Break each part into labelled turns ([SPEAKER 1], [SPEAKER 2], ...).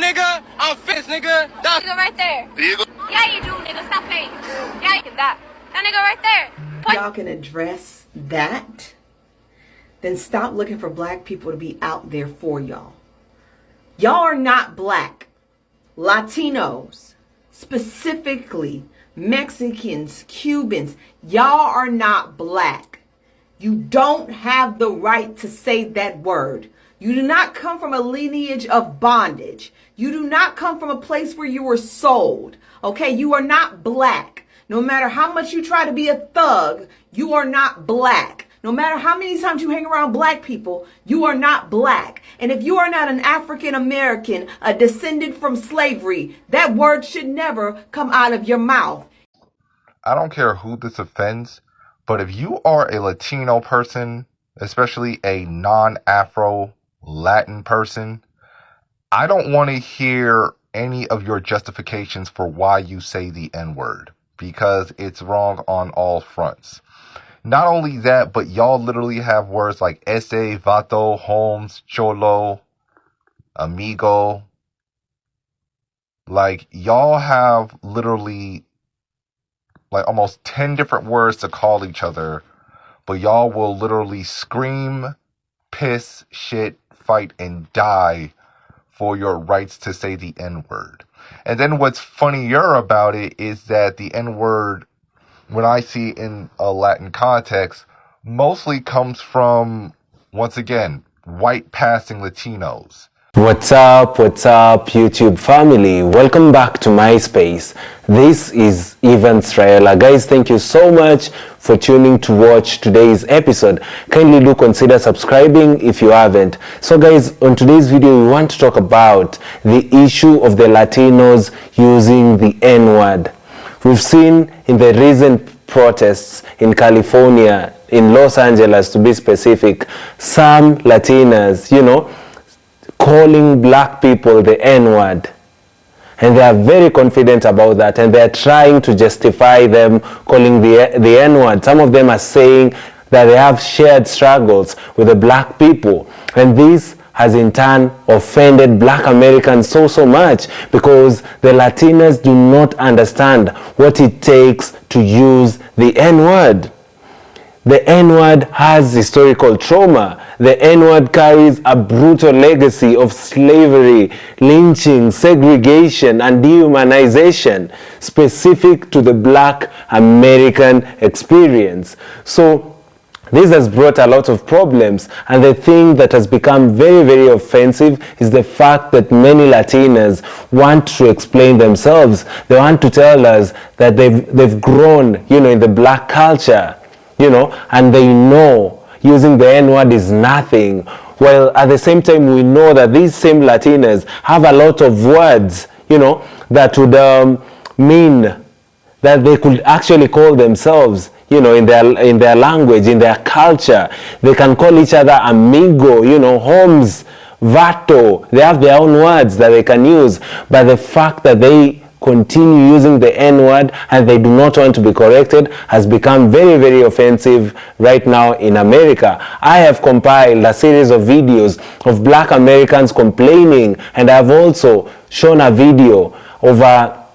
[SPEAKER 1] nigga. I'm fitness, nigga. That
[SPEAKER 2] nigga right there.
[SPEAKER 1] There you go.
[SPEAKER 2] Yeah, you do, nigga. Stop playing. Yeah, you do that. That nigga right there.
[SPEAKER 3] Y'all can address that, then stop looking for black people to be out there for y'all. Y'all are not black. Latinos, specifically Mexicans, Cubans, y'all are not black. You don't have the right to say that word. You do not come from a lineage of bondage. You do not come from a place where you were sold. Okay, you are not black. No matter how much you try to be a thug, you are not black. No matter how many times you hang around black people, you are not black. And if you are not an African American, a descendant from slavery, that word should never come out of your mouth.
[SPEAKER 4] I don't care who this offends, but if you are a Latino person, especially a non-Afro Latin person, I don't want to hear any of your justifications for why you say the N-word, because it's wrong on all fronts. Not only that, but y'all literally have words like ese, vato, Holmes, cholo, amigo. Like, y'all have literally like almost 10 different words to call each other, but y'all will literally scream, piss, shit, fight, and die for your rights to say the N-word. And then what's funnier about it is that the N-word, when I see in a Latin context, mostly comes from, once again, white passing Latinos.
[SPEAKER 5] What's up, YouTube family? Welcome back to MySpace. This is Ivan Straela. Guys, thank you so much for tuning to watch today's episode. Kindly do consider subscribing if you haven't. So guys, on today's video, we want to talk about the issue of the Latinos using the N-word. We've seen in the recent protests in California, in Los Angeles to be specific, some Latinas, calling black people the N-word. And they are very confident about that, and they are trying to justify them calling the N-word. Some of them are saying that they have shared struggles with the black people. And this has in turn offended black Americans so much, because the Latinas do not understand what it takes to use the N-word. The N-word has historical trauma. The N-word carries a brutal legacy of slavery, lynching, segregation, and dehumanization specific to the black American experience. So this has brought a lot of problems, and the thing that has become very offensive is the fact that many Latinas want to explain themselves. They want to tell us that they've grown, in the black culture, and they know using the N-word is nothing. Well, at the same time, we know that these same Latinas have a lot of words, that would mean that they could actually call themselves, in their language, in their culture. They can call each other amigo, Holmes, vato. They have their own words that they can use. But the fact that they continue using the N-word and they do not want to be corrected has become very offensive right now in America. I have compiled a series of videos of black Americans complaining, and I've also shown a video of a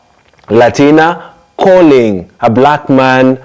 [SPEAKER 5] Latina calling a black man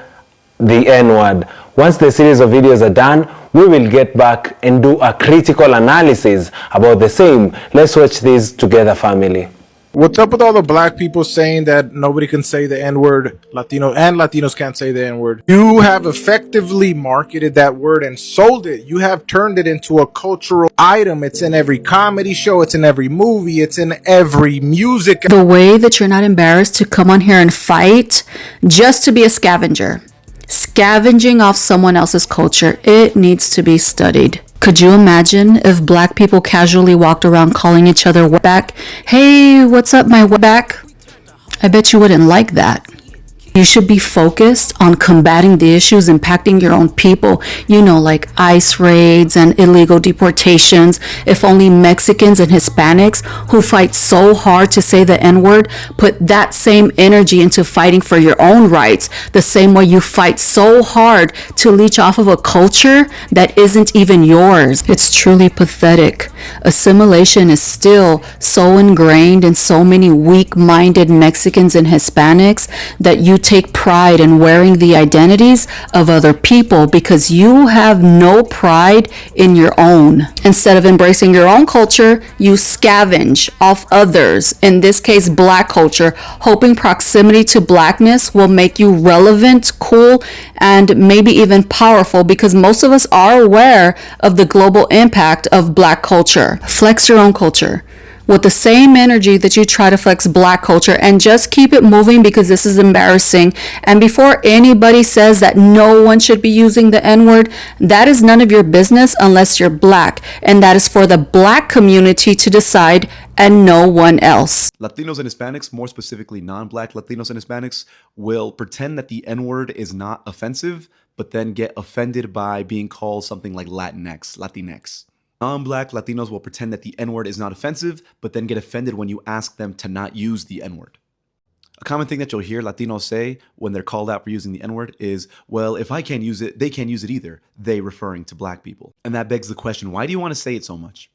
[SPEAKER 5] the N-word. Once the series of videos are done, we will get back and do a critical analysis about the same. Let's watch this together, family.
[SPEAKER 6] What's up with all the black people saying that nobody can say the N-word, Latinos can't say the N-word? You have effectively marketed that word and sold it. You have turned it into a cultural item. It's in every comedy show. It's in every movie. It's in every music.
[SPEAKER 7] The way that you're not embarrassed to come on here and fight just to be a scavenger. Scavenging off someone else's culture, it needs to be studied. Could you imagine if black people casually walked around calling each other wetback? Hey, what's up, my wetback? I bet you wouldn't like that. You should be focused on combating the issues impacting your own people, like ICE raids and illegal deportations. If only Mexicans and Hispanics who fight so hard to say the N-word put that same energy into fighting for your own rights, the same way you fight so hard to leech off of a culture that isn't even yours. It's truly pathetic. Assimilation is still so ingrained in so many weak-minded Mexicans and Hispanics that you take pride in wearing the identities of other people because you have no pride in your own. Instead of embracing your own culture, you scavenge off others, in this case Black culture, hoping proximity to Blackness will make you relevant, cool, and maybe even powerful, because most of us are aware of the global impact of Black culture. Flex your own culture with the same energy that you try to flex Black culture, and just keep it moving, because this is embarrassing. And before anybody says that no one should be using the N-word, that is none of your business unless you're Black, and that is for the Black community to decide and no one else.
[SPEAKER 8] Latinos and Hispanics, more specifically non-Black Latinos and Hispanics, will pretend that the N-word is not offensive, but then get offended by being called something like Latinx. Non-Black Latinos will pretend that the N-word is not offensive, but then get offended when you ask them to not use the N-word. A common thing that you'll hear Latinos say when they're called out for using the N-word is, well, if I can't use it, they can't use it either. They referring to Black people. And that begs the question, why do you want to say it so much?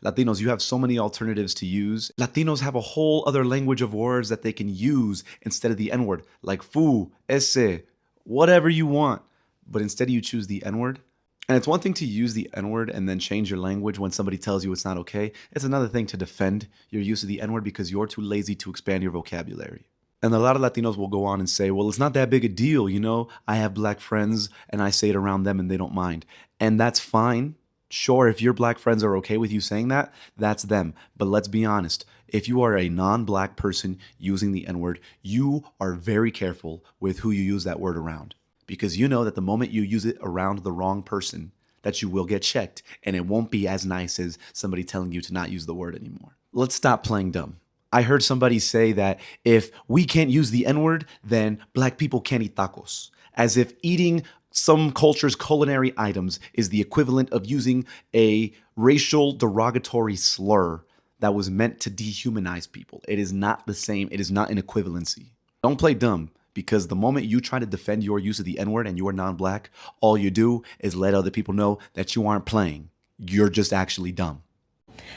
[SPEAKER 8] Latinos, you have so many alternatives to use. Latinos have a whole other language of words that they can use instead of the N-word, like fu, ese, whatever you want. But instead you choose the N-word. And it's one thing to use the N-word and then change your language when somebody tells you it's not okay. It's another thing to defend your use of the N-word because you're too lazy to expand your vocabulary. And a lot of Latinos will go on and say, well, it's not that big a deal, I have Black friends and I say it around them and they don't mind. And that's fine. Sure, if your Black friends are okay with you saying that, that's them. But let's be honest. If you are a non-Black person using the N-word, you are very careful with who you use that word around. Because you know that the moment you use it around the wrong person, that you will get checked, and it won't be as nice as somebody telling you to not use the word anymore. Let's stop playing dumb. I heard somebody say that if we can't use the N-word, then Black people can't eat tacos. As if eating some culture's culinary items is the equivalent of using a racial derogatory slur that was meant to dehumanize people. It is not the same. It is not an equivalency. Don't play dumb. Because the moment you try to defend your use of the N-word and you are non-Black, all you do is let other people know that you aren't playing. You're just actually dumb.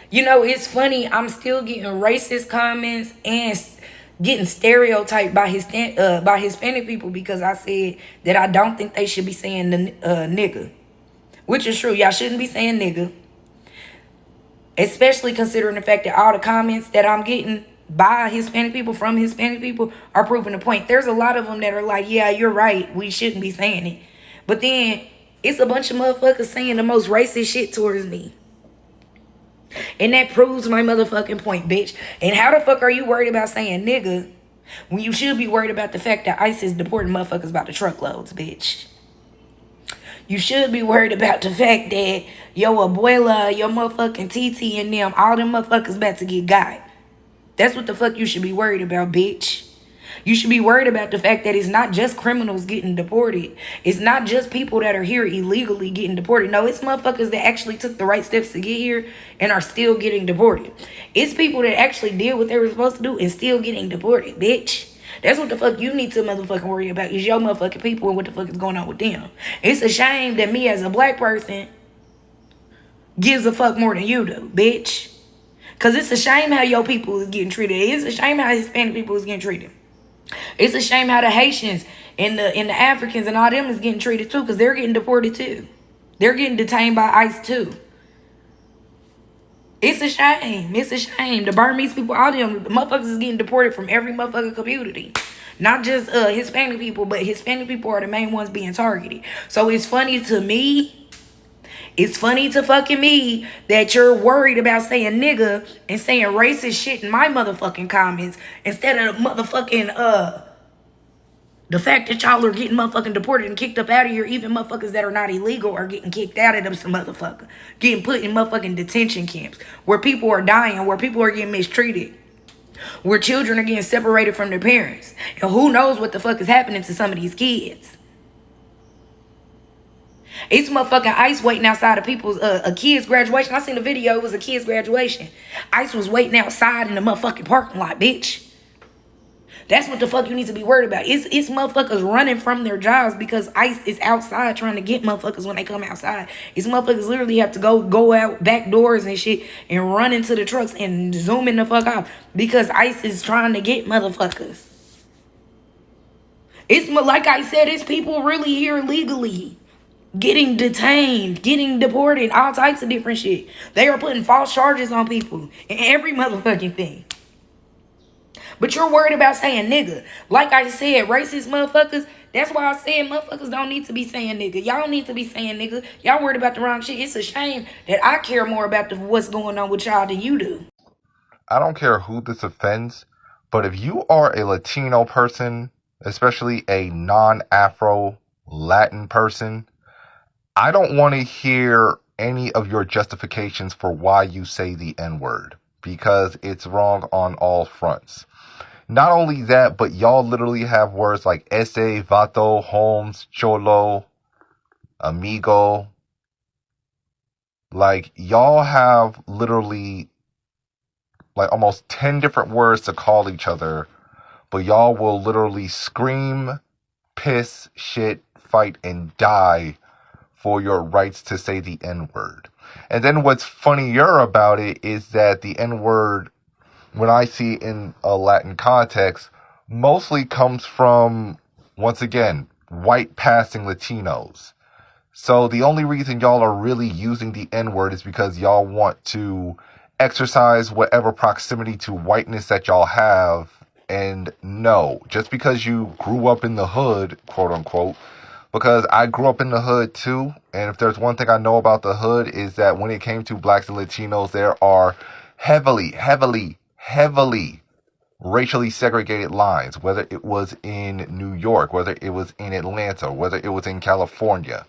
[SPEAKER 9] It's funny. I'm still getting racist comments and getting stereotyped by Hispanic people because I said that I don't think they should be saying the nigga. Which is true. Y'all shouldn't be saying nigga. Especially considering the fact that all the comments that I'm getting by Hispanic people, from Hispanic people, are proving the point. There's a lot of them that are like, yeah, you're right, we shouldn't be saying it. But then it's a bunch of motherfuckers saying the most racist shit towards me. And that proves my motherfucking point, bitch. And how the fuck are you worried about saying nigga when you should be worried about the fact that ICE is deporting motherfuckers by the truckloads, bitch? You should be worried about the fact that your abuela, your motherfucking TT and them, all them motherfuckers about to get got. That's what the fuck you should be worried about, bitch. You should be worried about the fact that it's not just criminals getting deported. It's not just people that are here illegally getting deported. No, it's motherfuckers that actually took the right steps to get here and are still getting deported. It's people that actually did what they were supposed to do and still getting deported, bitch. That's what the fuck you need to motherfucking worry about, is your motherfucking people and what the fuck is going on with them. It's a shame that me as a Black person gives a fuck more than you do, bitch. Because it's a shame how your people is getting treated. It's a shame how Hispanic people is getting treated. It's a shame how the Haitians and the Africans and all them is getting treated too, because they're getting deported too. They're getting detained by ICE too. It's a shame. It's a shame. The Burmese people, all them motherfuckers is getting deported from every motherfucking community. Not just Hispanic people, but Hispanic people are the main ones being targeted. So it's funny to me. It's funny to fucking me that you're worried about saying nigga and saying racist shit in my motherfucking comments instead of motherfucking, the fact that y'all are getting motherfucking deported and kicked up out of here. Even motherfuckers that are not illegal are getting kicked out of them some motherfucker. Getting put in motherfucking detention camps where people are dying, where people are getting mistreated. where children are getting separated from their parents. And who knows what the fuck is happening to some of these kids. It's motherfucking ICE waiting outside of people's a kid's graduation. I seen the video. It was a kid's graduation. ICE was waiting outside in the motherfucking parking lot, bitch. That's what the fuck you need to be worried about. It's motherfuckers running from their jobs because ICE is outside trying to get motherfuckers when they come outside. It's motherfuckers literally have to go out back doors and shit and run into the trucks and zoom in the fuck out because ICE is trying to get motherfuckers. It's like I said, it's people really here legally getting detained, getting deported, all types of different shit. They are putting false charges on people and every motherfucking thing. But you're worried about saying nigga. Like I said, racist motherfuckers, that's why I said motherfuckers don't need to be saying nigga. Y'all don't need to be saying nigga. Y'all worried about the wrong shit. It's a shame that I care more about what's going on with y'all than you do.
[SPEAKER 4] I don't care who this offends, but if you are a Latino person, especially a non-Afro Latin person, I don't want to hear any of your justifications for why you say the N-word, because it's wrong on all fronts. Not only that, but y'all literally have words like ese, vato, Holmes, cholo, amigo. Like, y'all have literally like almost 10 different words to call each other, but y'all will literally scream, piss, shit, fight, and die for your rights to say the N-word. And then what's funnier about it is that the N-word, when I see it in a Latin context, mostly comes from, once again, white passing Latinos. So the only reason y'all are really using the N-word is because y'all want to exercise whatever proximity to whiteness that y'all have. And no, just because you grew up in the hood, quote unquote, because I grew up in the hood too, and if there's one thing I know about the hood is that when it came to blacks and Latinos, there are heavily racially segregated lines, whether it was in New York, whether it was in Atlanta, whether it was in California.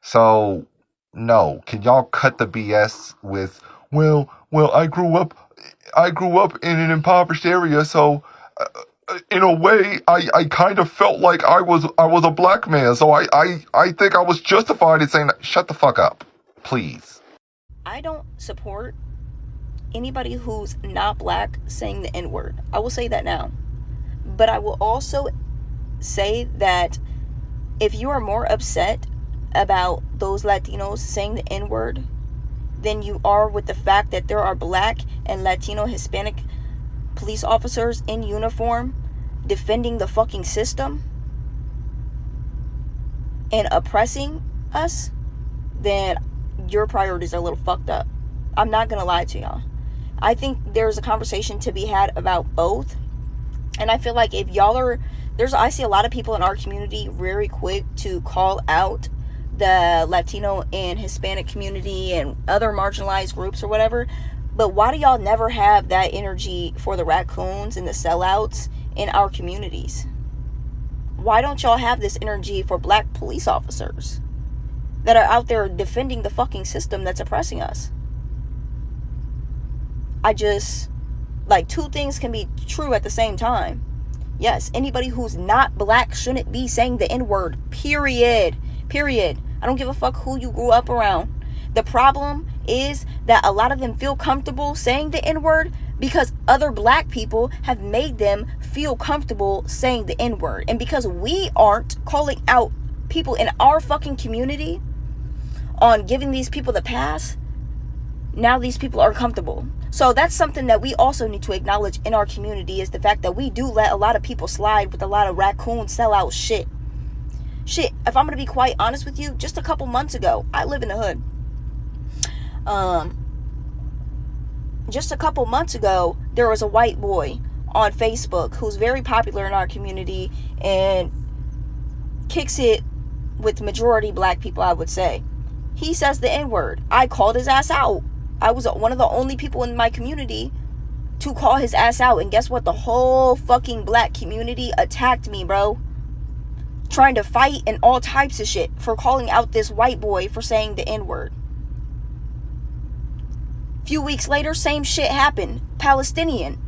[SPEAKER 4] So, no, can y'all cut the BS with, well, I grew up in an impoverished area, so in a way, I kind of felt like I was a black man, so I think I was justified in saying that. Shut the fuck up, please.
[SPEAKER 10] I don't support anybody who's not black saying the N-word. I will say that now. But I will also say that if you are more upset about those Latinos saying the N-word than you are with the fact that there are black and Latino Hispanic police officers in uniform defending the fucking system and oppressing us, then your priorities are a little fucked up. I'm not gonna lie to y'all. I think there's a conversation to be had about both. And I feel like if y'all are, I see a lot of people in our community very quick to call out the Latino and Hispanic community and other marginalized groups or whatever. But why do y'all never have that energy for the raccoons and the sellouts in our communities? Why don't y'all have this energy for black police officers that are out there defending the fucking system that's oppressing us? Like, two things can be true at the same time. Yes, anybody who's not black shouldn't be saying the N-word, period. I don't give a fuck who you grew up around. The problem is that a lot of them feel comfortable saying the N-word because other black people have made them feel comfortable saying the N-word. And because we aren't calling out people in our fucking community on giving these people the pass, now these people are comfortable. So that's something that we also need to acknowledge in our community, is the fact that we do let a lot of people slide with a lot of raccoon sellout shit. If I'm gonna be quite honest with you, just a couple months ago, I live in the hood. Just a couple months ago, there was a white boy on Facebook who's very popular in our community and kicks it with majority black people, I would say. He says the N-word. I called his ass out. I was one of the only people in my community to call his ass out. And guess what? The whole fucking black community attacked me, bro. Trying to fight and all types of shit for calling out this white boy for saying the N-word. Few weeks later, same shit happened. Palestinian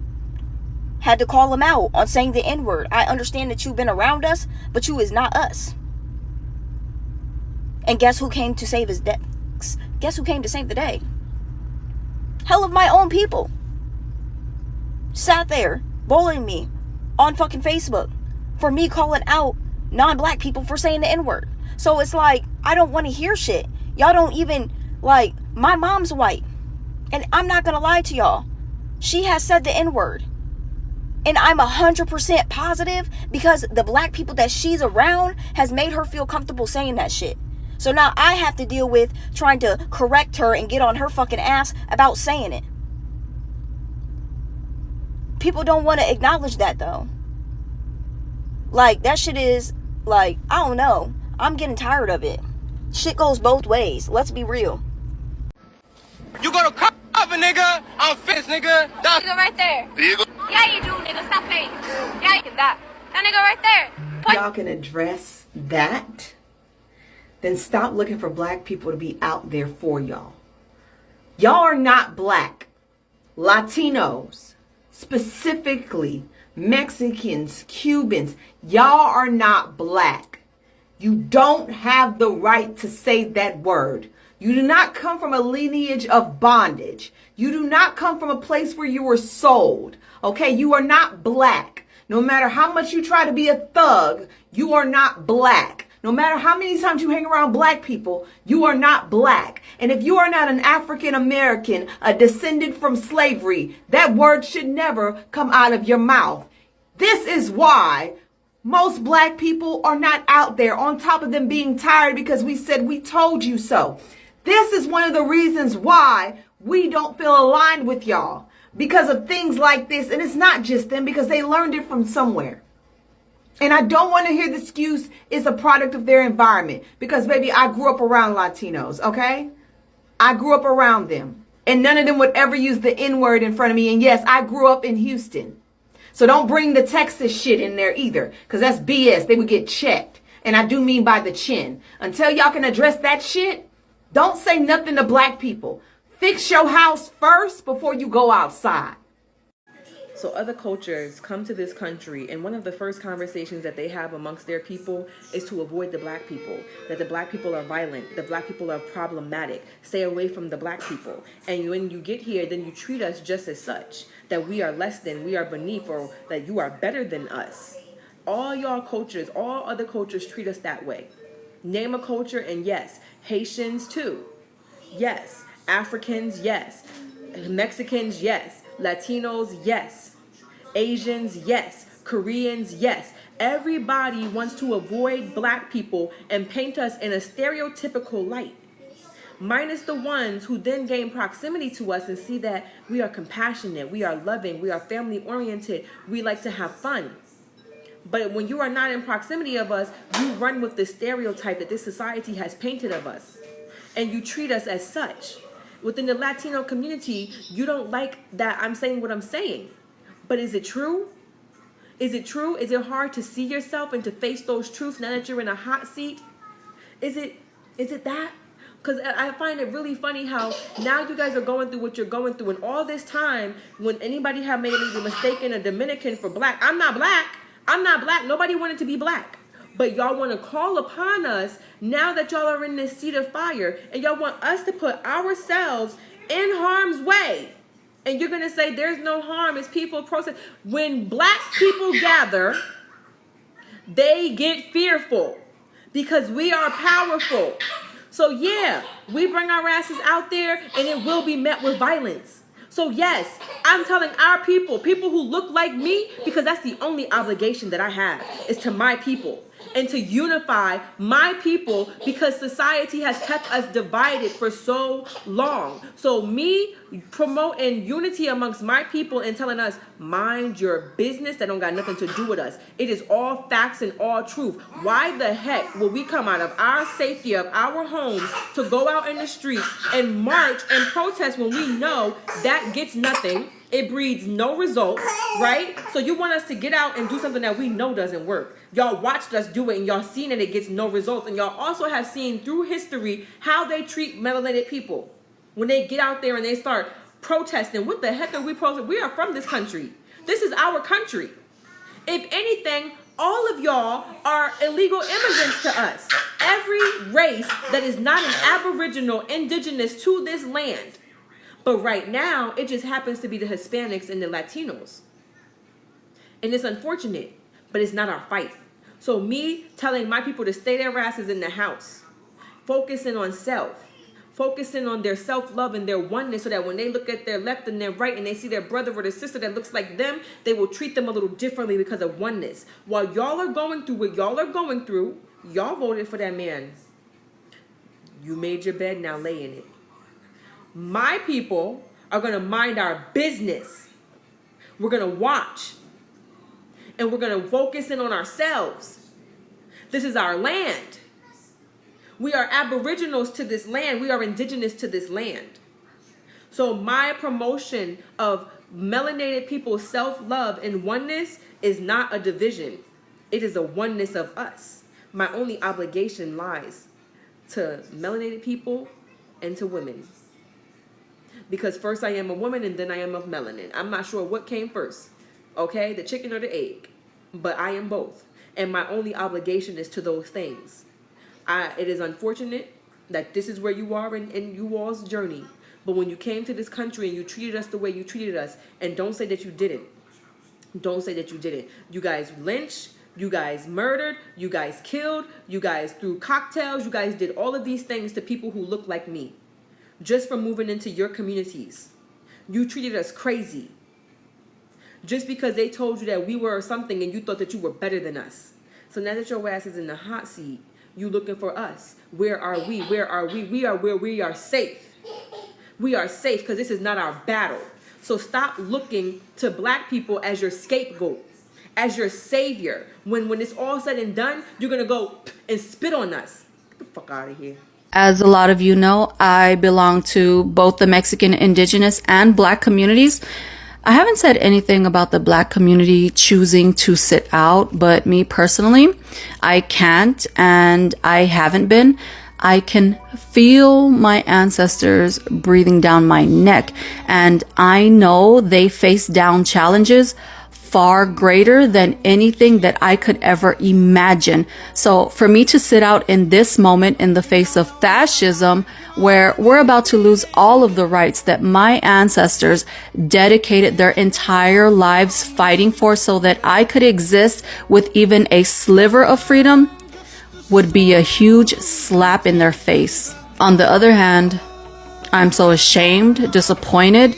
[SPEAKER 10] had to call him out on saying the N-word. I understand that you've been around us, but you is not us. And guess who came to save his day? Guess who came to save the day? Hell of my own people. Sat there bullying me on fucking Facebook for me calling out non-black people for saying the N-word. So it's like, I don't want to hear shit. Y'all don't even, like, my mom's white. And I'm not going to lie to y'all. She has said the N-word. And I'm 100% positive because the black people that she's around has made her feel comfortable saying that shit. So now I have to deal with trying to correct her and get on her fucking ass about saying it. People don't want to acknowledge that though. Like, that shit is, like, I don't know. I'm getting tired of it. Shit goes both ways. Let's be real.
[SPEAKER 1] You go to cover, nigga. I'm fist, nigga.
[SPEAKER 2] Nigga right there. Yeah, you do, nigga. Stop playing. Yeah, you can that. That nigga right there.
[SPEAKER 3] Y'all can address that, then stop looking for black people to be out there for y'all. Y'all are not black. Latinos, specifically Mexicans, Cubans, y'all are not black. You don't have the right to say that word. You do not come from a lineage of bondage. You do not come from a place where you were sold. Okay, you are not black. No matter how much you try to be a thug, you are not black. No matter how many times you hang around black people, you are not black. And if you are not an African American, a descendant from slavery, that word should never come out of your mouth. This is why most black people are not out there, on top of them being tired because we said we told you so. This is one of the reasons why we don't feel aligned with y'all, because of things like this. And it's not just them, because they learned it from somewhere. And I don't want to hear the excuse is a product of their environment, because baby, I grew up around Latinos, okay? I grew up around them, and none of them would ever use the N-word in front of me. And yes, I grew up in Houston. So don't bring the Texas shit in there either, because that's BS. They would get checked. And I do mean by the chin. Until y'all can address that shit, don't say nothing to black people. Fix your house first before you go outside.
[SPEAKER 11] So other cultures come to this country, and one of the first conversations that they have amongst their people is to avoid the black people. That the black people are violent, the black people are problematic. Stay away from the black people. And when you get here, then you treat us just as such. That we are less than, we are beneath, or that you are better than us. All y'all cultures, all other cultures treat us that way. Name a culture, and yes, Haitians too. Yes. Africans, yes. Mexicans, yes. Latinos, yes. Asians, yes. Koreans, yes. Everybody wants to avoid black people and paint us in a stereotypical light. Minus the ones who then gain proximity to us and see that we are compassionate, we are loving, we are family oriented, we like to have fun. But when you are not in proximity of us, you run with the stereotype that this society has painted of us. And you treat us as such. Within the Latino community, you don't like that I'm saying what I'm saying. But is it true? Is it true? Is it hard to see yourself and to face those truths now that you're in a hot seat? Is it that? Because I find it really funny how now you guys are going through what you're going through. And all this time, when anybody have made a mistake in a Dominican for black, I'm not black. I'm not black. Nobody wanted to be black. But y'all want to call upon us now that y'all are in this seat of fire. And y'all want us to put ourselves in harm's way. And you're going to say there's no harm. It's people process. When black people gather, they get fearful because we are powerful. So yeah, we bring our asses out there and it will be met with violence. So yes, I'm telling our people who look like me, because that's the only obligation that I have, is to my people. And to unify my people, because society has kept us divided for so long. So me promoting unity amongst my people and telling us, mind your business, that don't got nothing to do with us. It is all facts and all truth. Why the heck will we come out of our safety of our homes to go out in the streets and march and protest when we know that gets nothing? It breeds no results, right? So you want us to get out and do something that we know doesn't work. Y'all watched us do it and y'all seen that it gets no results. And y'all also have seen through history how they treat melanated people. When they get out there and they start protesting, what the heck are we protesting? We are from this country. This is our country. If anything, all of y'all are illegal immigrants to us. Every race that is not an aboriginal, indigenous to this land. But right now, it just happens to be the Hispanics and the Latinos. And it's unfortunate, but it's not our fight. So me telling my people to stay their asses in the house, focusing on self, focusing on their self-love and their oneness, so that when they look at their left and their right and they see their brother or their sister that looks like them, they will treat them a little differently because of oneness. While y'all are going through what y'all are going through, y'all voted for that man. You made your bed, now lay in it. My people are going to mind our business. We're going to watch. And we're going to focus in on ourselves. This is our land. We are aboriginals to this land. We are indigenous to this land. So my promotion of melanated people's self-love and oneness is not a division. It is a oneness of us. My only obligation lies to melanated people and to women. Because first I am a woman and then I am of melanin. I'm not sure what came first. Okay? The chicken or the egg. But I am both. And my only obligation is to those things. It is unfortunate that this is where you are in you all's journey. But when you came to this country and you treated us the way you treated us, and don't say that you didn't. Don't say that you didn't. You guys lynched, you guys murdered, you guys killed, you guys threw cocktails, you guys did all of these things to people who look like me. Just for moving into your communities. You treated us crazy. Just because they told you that we were something and you thought that you were better than us. So now that your ass is in the hot seat, you looking for us. Where are we? Where are we? We are where we are safe. We are safe because this is not our battle. So stop looking to black people as your scapegoat, as your savior. When it's all said and done, you're going to go and spit on us. Get the fuck out of here.
[SPEAKER 7] As a lot of you know, I belong to both the Mexican, indigenous, and black communities. I haven't said anything about the black community choosing to sit out, but me personally, I can't and I haven't been. I can feel my ancestors breathing down my neck, and I know they face down challenges far greater than anything that I could ever imagine. So for me to sit out in this moment in the face of fascism, where we're about to lose all of the rights that my ancestors dedicated their entire lives fighting for so that I could exist with even a sliver of freedom, would be a huge slap in their face. On the other hand, I'm so ashamed, disappointed,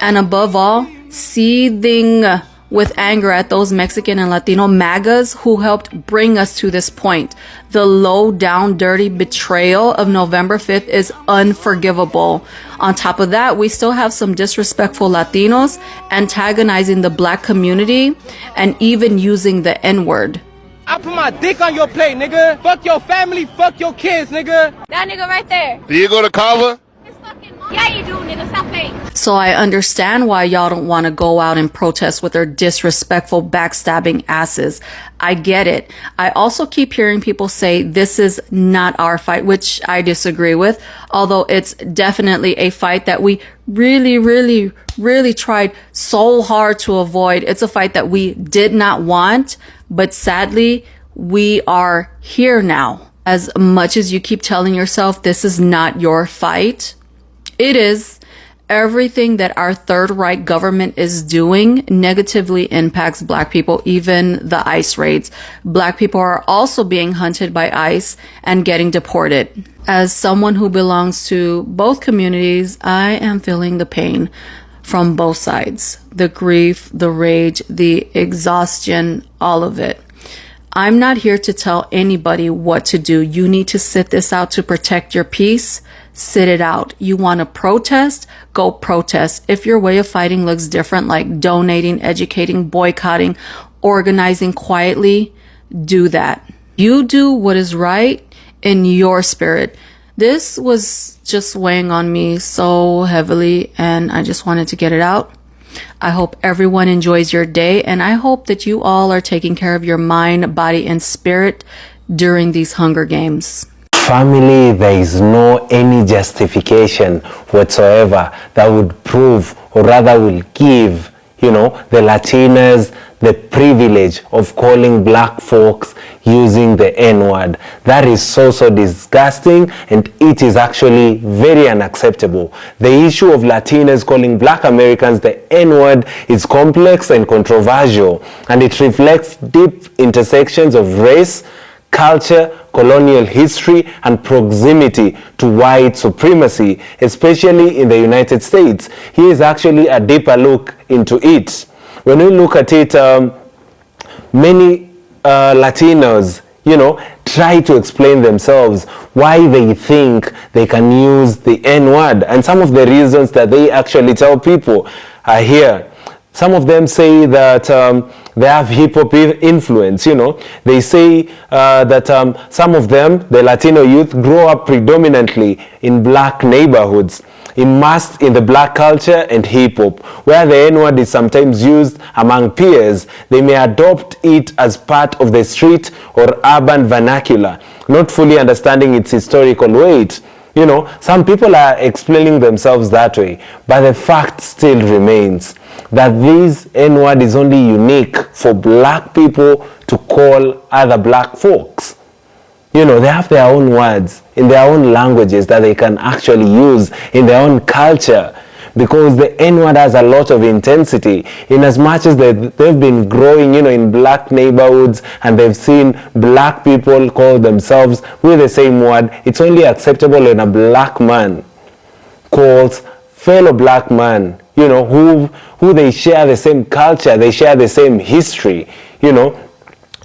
[SPEAKER 7] and above all, seething with anger at those Mexican and Latino MAGAs who helped bring us to this point. The low down dirty betrayal of November 5th is unforgivable. On top of that, we still have some disrespectful Latinos antagonizing the black community and even using the N-word.
[SPEAKER 1] I put my dick on your plate, nigga. Fuck your family, fuck your kids, nigga.
[SPEAKER 2] That nigga right there.
[SPEAKER 1] Do you go to Kava?
[SPEAKER 2] Yeah, you do, nigga. Stop playing.
[SPEAKER 7] So I understand why y'all don't want to go out and protest with their disrespectful, backstabbing asses. I get it. I also keep hearing people say this is not our fight, which I disagree with, although it's definitely a fight that we really tried so hard to avoid. It's a fight that we did not want, but sadly, we are here now. As much as you keep telling yourself this is not your fight, it is. Everything that our Third Reich government is doing negatively impacts black people, even the ICE raids. Black people are also being hunted by ICE and getting deported. As someone who belongs to both communities, I am feeling the pain from both sides. The grief, the rage, the exhaustion, all of it. I'm not here to tell anybody what to do. You need to sit this out to protect your peace. Sit it out. You want to protest? Go protest. If your way of fighting looks different, like donating, educating, boycotting, organizing quietly, do that. You do what is right in your spirit. This was just weighing on me so heavily, and I just wanted to get it out. I hope everyone enjoys your day, and I hope that you all are taking care of your mind, body, and spirit during these Hunger Games.
[SPEAKER 5] Family, there is no any justification whatsoever that would prove, or rather will give the Latinas, the privilege of calling black folks using the N-word. That is so disgusting, and it is actually very unacceptable. The issue of Latinas calling black Americans the N-word is complex and controversial, and it reflects deep intersections of race, culture, colonial history, and proximity to white supremacy, especially in the United States. Here is actually a deeper look into it. When we look at it, many Latinos, try to explain themselves why they think they can use the N-word. And some of the reasons that they actually tell people are here. Some of them say that they have hip-hop influence, They say that some of them, the Latino youth, grow up predominantly in black neighborhoods, immersed in the black culture and hip-hop, where the N-word is sometimes used among peers. They may adopt it as part of the street or urban vernacular, not fully understanding its historical weight. Some people are explaining themselves that way, but the fact still remains that this N-word is only unique for black people to call other black folks. They have their own words in their own languages that they can actually use in their own culture, because the N-word has a lot of intensity in as much as they've been growing, in black neighborhoods, and they've seen black people call themselves with the same word. It's only acceptable when a black man calls fellow black man, who they share the same culture, they share the same history,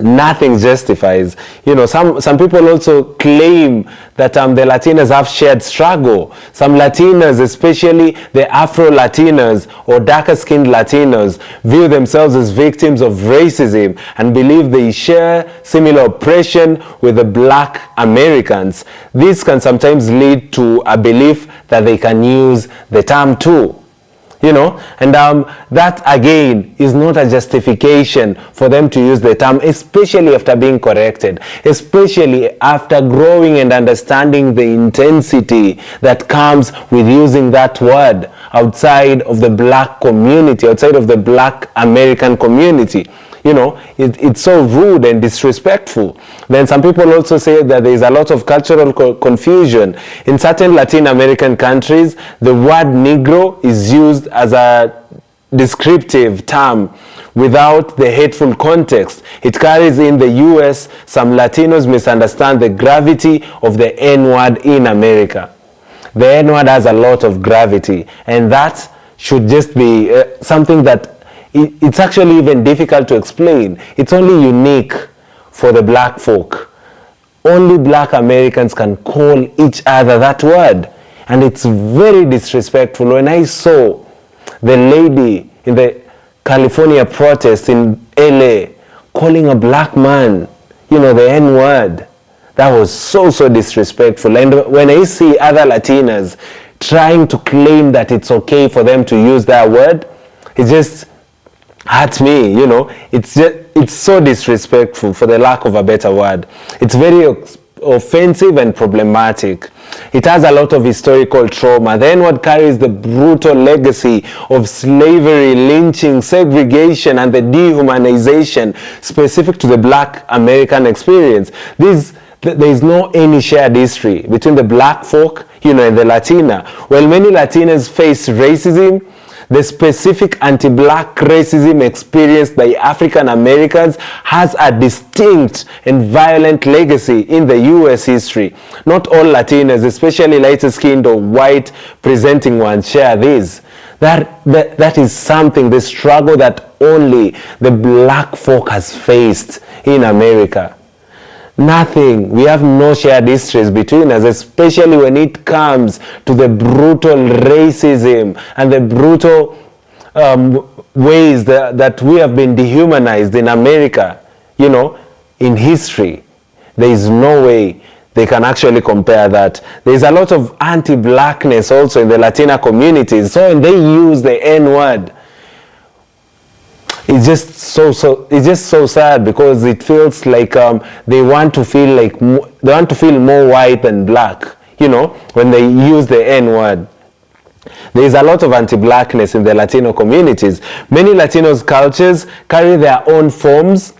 [SPEAKER 5] nothing justifies. Some people also claim that the Latinas have shared struggle. Some Latinas, especially the Afro-Latinas or darker-skinned Latinos, view themselves as victims of racism and believe they share similar oppression with the black Americans. This can sometimes lead to a belief that they can use the term too. And that again is not a justification for them to use the term, especially after being corrected, especially after growing and understanding the intensity that comes with using that word outside of the black community, outside of the black American community. It's so rude and disrespectful. Then some people also say that there is a lot of cultural confusion. In certain Latin American countries, the word Negro is used as a descriptive term without the hateful context it carries. In the US, some Latinos misunderstand the gravity of the N-word in America. The N-word has a lot of gravity, and that should just be something that it's actually even difficult to explain. It's only unique for the black folk. Only black Americans can call each other that word. And it's very disrespectful. When I saw the lady in the California protest in LA calling a black man, the N-word, that was so disrespectful. And when I see other Latinas trying to claim that it's okay for them to use that word, it just hurts me. It's so disrespectful, for the lack of a better word. It's very offensive and problematic. It has a lot of historical trauma. The N-word carries the brutal legacy of slavery, lynching, segregation, and the dehumanization specific to the black American experience. There is no any shared history between the black folk, and the Latina. While many Latinas face racism, the specific anti-black racism experienced by African Americans has a distinct and violent legacy in the US history. Not all Latinas, especially lighter-skinned or white-presenting ones, share this. That is something, the struggle that only the black folk has faced in America. Nothing. We have no shared histories between us, especially when it comes to the brutal racism and the brutal ways that we have been dehumanized in America, in history. There is no way they can actually compare that. There is a lot of anti-blackness also in the Latina communities. So when they use the N-word, it's just so sad, because it feels like they want to feel more white than black, when they use the N-word. There is a lot of anti-blackness in the Latino communities. Many Latinos cultures carry their own forms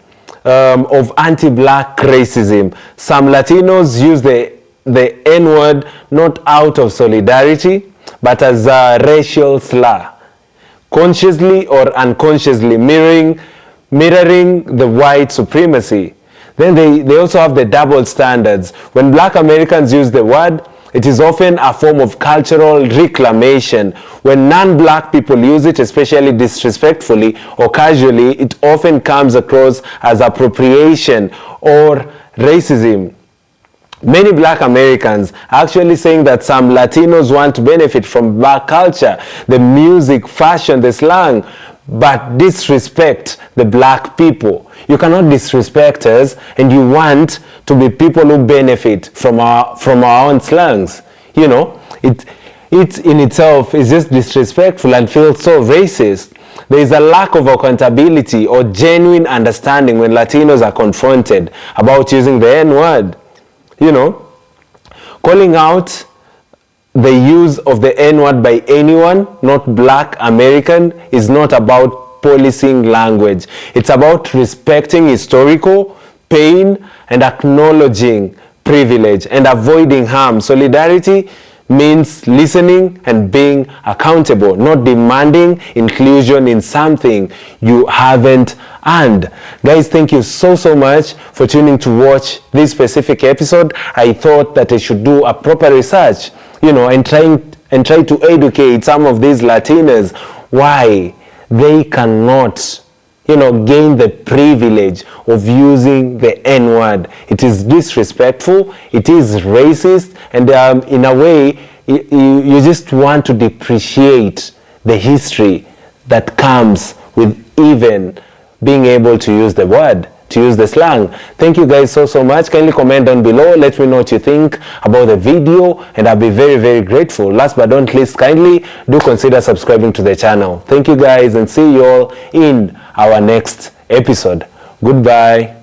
[SPEAKER 5] of anti-black racism. Some Latinos use the N-word not out of solidarity, but as a racial slur, consciously or unconsciously mirroring the white supremacy. Then they also have the double standards. When black Americans use the word, it is often a form of cultural reclamation. When non-black people use it, especially disrespectfully or casually, it often comes across as appropriation or racism. Many black Americans are actually saying that some Latinos want to benefit from black culture, the music, fashion, the slang, but disrespect the black people. You cannot disrespect us and you want to be people who benefit from our own slangs. You know, it in itself is just disrespectful and feels so racist. There is a lack of accountability or genuine understanding when Latinos are confronted about using the N-word. You know, calling out the use of the N-word by anyone, not black American, is not about policing language. It's about respecting historical pain and acknowledging privilege and avoiding harm. Solidarity means listening and being accountable, not demanding inclusion in something you haven't earned. Guys, thank you so much for tuning to watch this specific episode. I thought that I should do a proper research, you know, and try to educate some of these Latinas why they cannot, you know, gain the privilege of using the N-word. It is disrespectful, it is racist, and in a way, you just want to depreciate the history that comes with even being able to use the word, to use the slang. Thank you guys so much. Kindly comment down below. Let me know what you think about the video, and I'll be very grateful. Last but not least, kindly do consider subscribing to the channel. Thank you guys, and see you all in our next episode. Goodbye.